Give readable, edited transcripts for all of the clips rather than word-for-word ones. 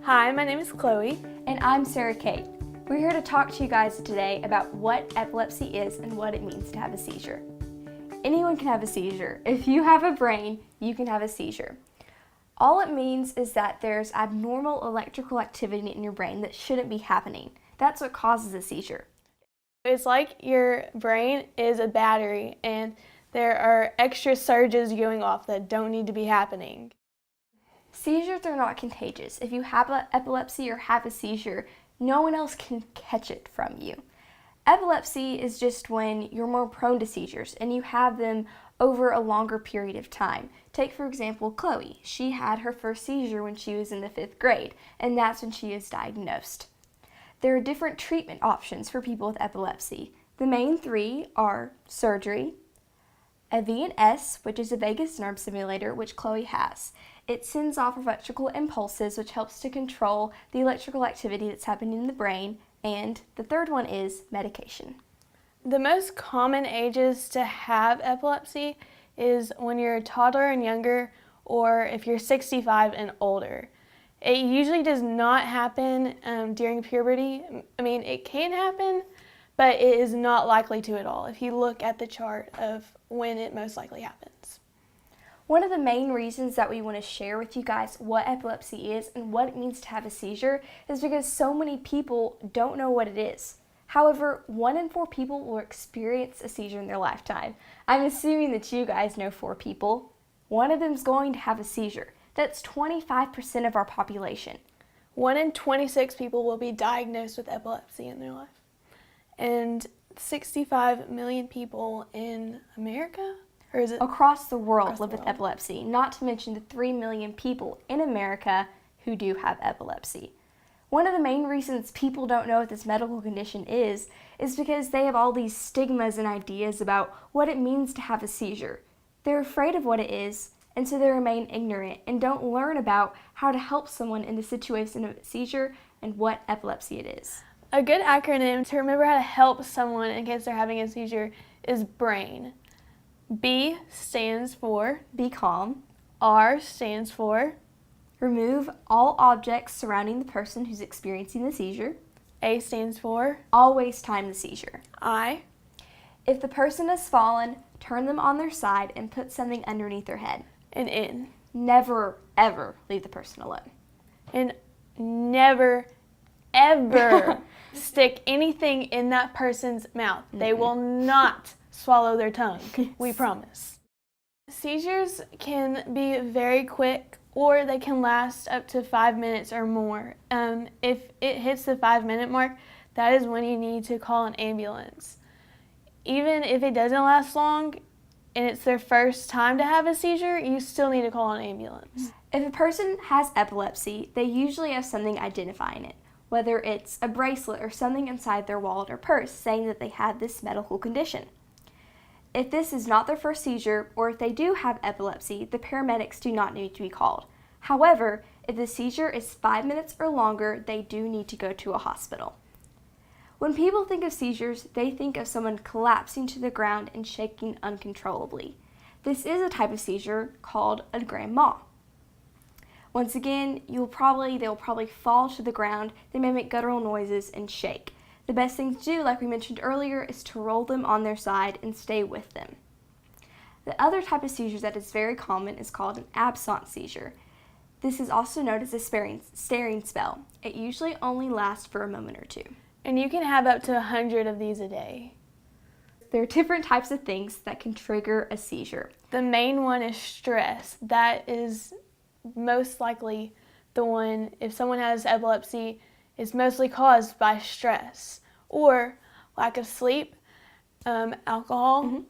Hi, my name is Chloe. And I'm Sarah Kate. We're here to talk to you guys today about what epilepsy is and what it means to have a seizure. Anyone can have a seizure. If you have a brain, you can have a seizure. All it means is that there's abnormal electrical activity in your brain that shouldn't be happening. That's what causes a seizure. It's like your brain is a battery and there are extra surges going off that don't need to be happening. Seizures are not contagious. If you have epilepsy or have a seizure, no one else can catch it from you. Epilepsy is just when you're more prone to seizures and you have them over a longer period of time. Take, for example, Chloe. She had her first seizure when she was in the 5th grade, and that's when she was diagnosed. There are different treatment options for people with epilepsy. The main three are surgery, a VNS, which is a vagus nerve stimulator, which Chloe has. It sends off electrical impulses, which helps to control the electrical activity that's happening in the brain. And the third one is medication. The most common ages to have epilepsy is when you're a toddler and younger, or if you're 65 and older. It usually does not happen during puberty. I mean, it can happen, but it is not likely to at all if you look at the chart of when it most likely happens. One of the main reasons that we want to share with you guys what epilepsy is and what it means to have a seizure is because so many people don't know what it is. However, 1 in 4 people will experience a seizure in their lifetime. I'm assuming that you guys know 4 people. One of them is going to have a seizure. That's 25% of our population. 1 in 26 people will be diagnosed with epilepsy in their life. And 65 million people in America? Or is it across the world live with epilepsy, not to mention the 3 million people in America who do have epilepsy. One of the main reasons people don't know what this medical condition is because they have all these stigmas and ideas about what it means to have a seizure. They're afraid of what it is, and so they remain ignorant and don't learn about how to help someone in the situation of a seizure and what epilepsy it is. A good acronym to remember how to help someone in case they're having a seizure is BRAIN. B stands for be calm. R stands for remove all objects surrounding the person who's experiencing the seizure. A stands for always time the seizure. I, if the person has fallen, turn them on their side and put something underneath their head. And N, never ever leave the person alone. And never ever stick anything in that person's mouth. They will not swallow their tongue, we promise. Seizures can be very quick or they can last up to 5 minutes or more. If it hits the 5-minute mark, that is when you need to call an ambulance. Even if it doesn't last long and it's their first time to have a seizure, you still need to call an ambulance. If a person has epilepsy, they usually have something identifying it, whether it's a bracelet or something inside their wallet or purse saying that they have this medical condition. If this is not their first seizure, or if they do have epilepsy, the paramedics do not need to be called. However, if the seizure is 5 minutes or longer, they do need to go to a hospital. When people think of seizures, they think of someone collapsing to the ground and shaking uncontrollably. This is a type of seizure called a grand mal. Once again, they'll probably fall to the ground, they may make guttural noises and shake. The best thing to do, like we mentioned earlier, is to roll them on their side and stay with them. The other type of seizure that is very common is called an absence seizure. This is also known as a staring spell. It usually only lasts for a moment or 2. And you can have up to 100 of these a day. There are different types of things that can trigger a seizure. The main one is stress. That is most likely the one, if someone has epilepsy, is mostly caused by stress or lack of sleep, alcohol. Mm-hmm.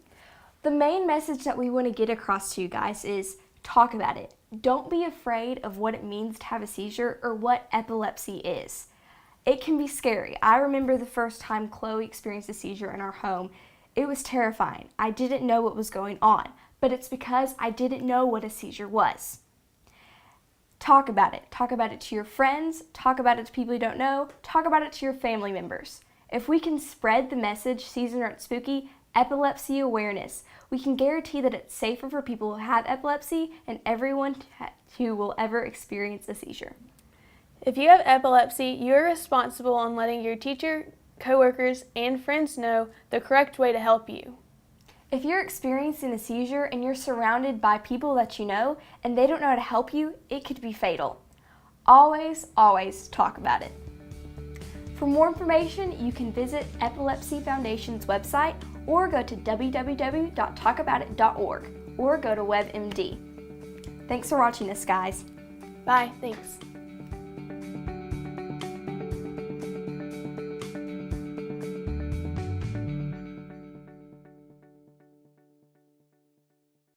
The main message that we want to get across to you guys is talk about it. Don't be afraid of what it means to have a seizure or what epilepsy is. It can be scary. I remember the first time Chloe experienced a seizure in our home. It was terrifying. I didn't know what was going on, but it's because I didn't know what a seizure was. Talk about it. Talk about it to your friends. Talk about it to people you don't know. Talk about it to your family members. If we can spread the message, seizures aren't spooky, epilepsy awareness, we can guarantee that it's safer for people who have epilepsy and everyone who will ever experience a seizure. If you have epilepsy, you're responsible on letting your teacher, coworkers, and friends know the correct way to help you. If you're experiencing a seizure and you're surrounded by people that you know and they don't know how to help you, it could be fatal. Always, always talk about it. For more information, you can visit Epilepsy Foundation's website or go to www.talkaboutit.org or go to WebMD. Thanks for watching this, guys. Bye, thanks.